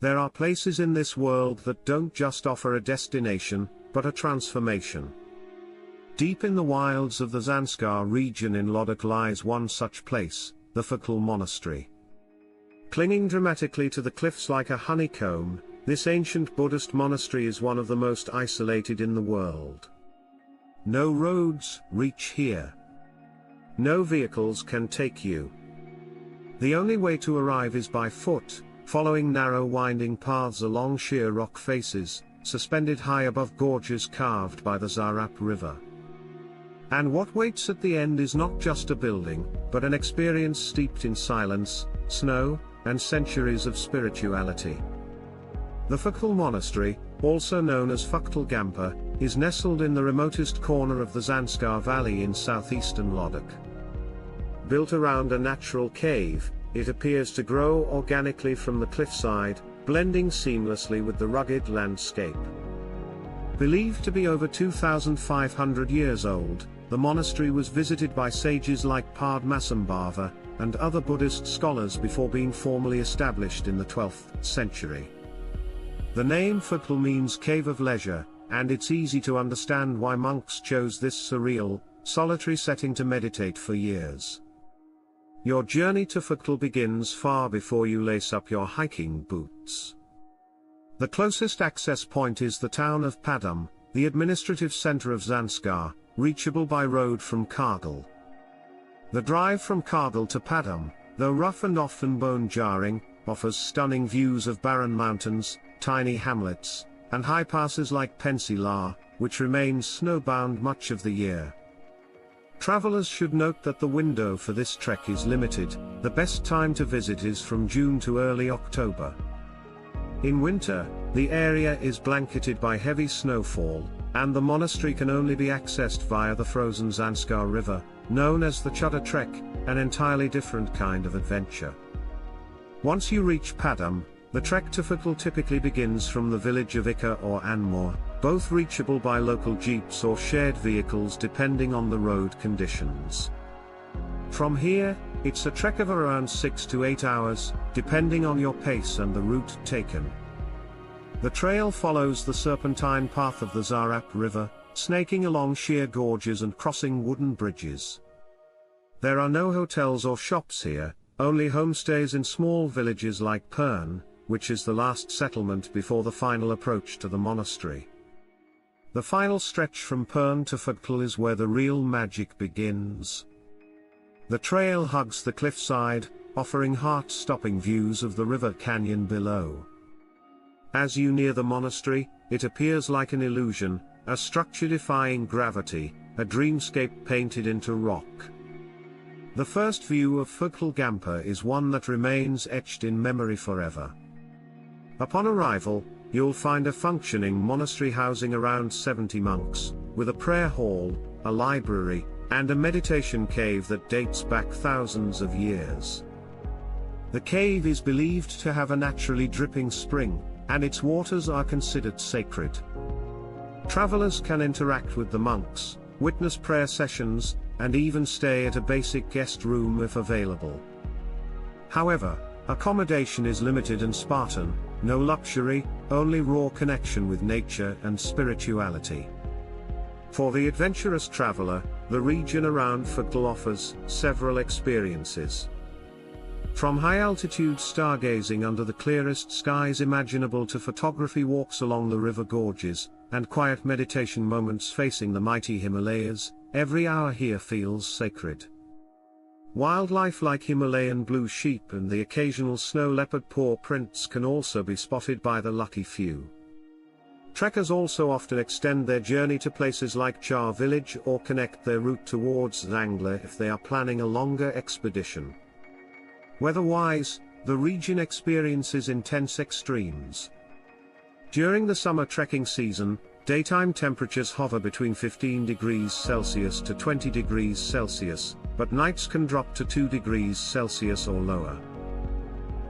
There are places in this world that don't just offer a destination, but a transformation. Deep in the wilds of the Zanskar region in Ladakh lies one such place, the Phugtal Monastery. Clinging dramatically to the cliffs like a honeycomb, this ancient Buddhist monastery is one of the most isolated in the world. No roads reach here. No vehicles can take you. The only way to arrive is by foot, following narrow winding paths along sheer rock faces, suspended high above gorges carved by the Zarap River. And what waits at the end is not just a building, but an experience steeped in silence, snow, and centuries of spirituality. The Phugtal Monastery, also known as Phugtal Gampa, is nestled in the remotest corner of the Zanskar Valley in southeastern Ladakh. Built around a natural cave, it appears to grow organically from the cliffside, blending seamlessly with the rugged landscape. Believed to be over 2,500 years old, the monastery was visited by sages like Padmasambhava and other Buddhist scholars before being formally established in the 12th century. The name Phugtal means cave of leisure, and it's easy to understand why monks chose this surreal, solitary setting to meditate for years. Your journey to Phugtal begins far before you lace up your hiking boots. The closest access point is the town of Padam, the administrative center of Zanskar, reachable by road from Kargil. The drive from Kargil to Padam, though rough and often bone-jarring, offers stunning views of barren mountains, tiny hamlets, and high passes like Pensilar, which remains snowbound much of the year. Travelers should note that the window for this trek is limited. The best time to visit is from June to early October. In winter, the area is blanketed by heavy snowfall, and the monastery can only be accessed via the frozen Zanskar River, known as the Chudda Trek, an entirely different kind of adventure. Once you reach Padam, the trek to Phugtal typically begins from the village of Ikka or Anmore, both reachable by local jeeps or shared vehicles depending on the road conditions. From here, it's a trek of around 6 to 8 hours, depending on your pace and the route taken. The trail follows the serpentine path of the Zarap River, snaking along sheer gorges and crossing wooden bridges. There are no hotels or shops here, only homestays in small villages like Pern, which is the last settlement before the final approach to the monastery. The final stretch from Pern to Phugtal is where the real magic begins. The trail hugs the cliffside, offering heart-stopping views of the river canyon below. As you near the monastery, it appears like an illusion, a structure defying gravity, a dreamscape painted into rock. The first view of Phugtal Gampa is one that remains etched in memory forever. Upon arrival, you'll find a functioning monastery housing around 70 monks, with a prayer hall, a library, and a meditation cave that dates back thousands of years. The cave is believed to have a naturally dripping spring, and its waters are considered sacred. Travelers can interact with the monks, witness prayer sessions, and even stay at a basic guest room if available. However, accommodation is limited and Spartan, no luxury, only raw connection with nature and spirituality. For the adventurous traveler, the region around Phugtal offers several experiences. From high-altitude stargazing under the clearest skies imaginable to photography walks along the river gorges, and quiet meditation moments facing the mighty Himalayas, every hour here feels sacred. Wildlife like Himalayan blue sheep and the occasional snow leopard paw prints can also be spotted by the lucky few. Trekkers also often extend their journey to places like Char village or connect their route towards Zangla if they are planning a longer expedition. Weather-wise, the region experiences intense extremes. During the summer trekking season, daytime temperatures hover between 15 degrees Celsius to 20 degrees Celsius, but nights can drop to 2 degrees Celsius or lower.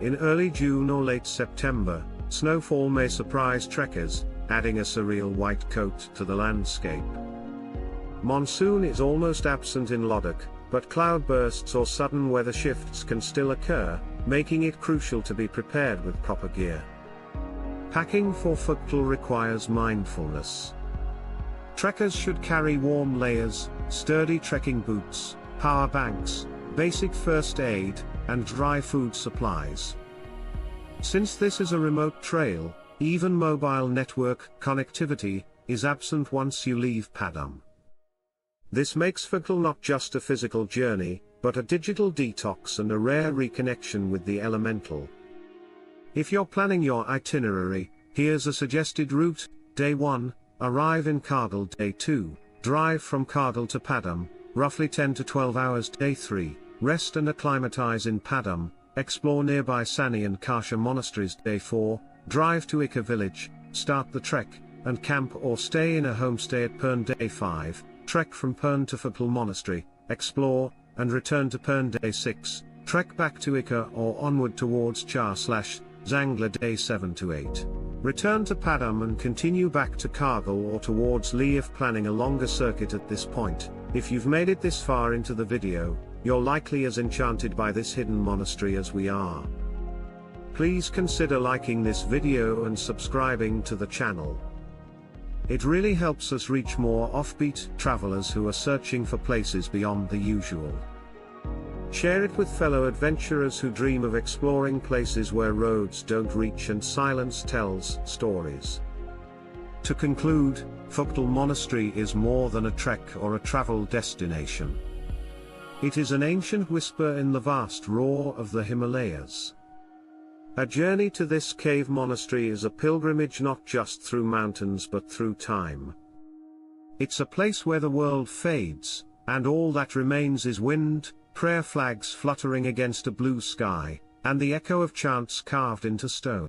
In early June or late September, snowfall may surprise trekkers, adding a surreal white coat to the landscape. Monsoon is almost absent in Ladakh, but cloudbursts or sudden weather shifts can still occur, making it crucial to be prepared with proper gear. Packing for Phugtal requires mindfulness. Trekkers should carry warm layers, sturdy trekking boots, power banks, basic first aid, and dry food supplies. Since this is a remote trail, even mobile network connectivity is absent once you leave Padam. This makes Phugtal not just a physical journey, but a digital detox and a rare reconnection with the elemental. If you're planning your itinerary, here's a suggested route. Day 1, arrive in Kargil. Day 2, drive from Kargil to Padam, roughly 10 to 12 hours. Day 3, rest and acclimatize in Padam, explore nearby Sani and Kasha monasteries. Day 4, drive to Ika village, start the trek, and camp or stay in a homestay at Perched. Day 5, trek from Perched to Phugtal Monastery, explore, and return to Perched. Day 6, trek back to Ika or onward towards Zanskar. Day 7 to 8. Return to Padam and continue back to Kargil or towards Leif, planning a longer circuit at this point. If you've made it this far into the video, you're likely as enchanted by this hidden monastery as we are. Please consider liking this video and subscribing to the channel. It really helps us reach more offbeat travelers who are searching for places beyond the usual. Share it with fellow adventurers who dream of exploring places where roads don't reach and silence tells stories. To conclude, Phugtal Monastery is more than a trek or a travel destination. It is an ancient whisper in the vast roar of the Himalayas. A journey to this cave monastery is a pilgrimage not just through mountains but through time. It's a place where the world fades, and all that remains is wind, prayer flags fluttering against a blue sky, and the echo of chants carved into stone.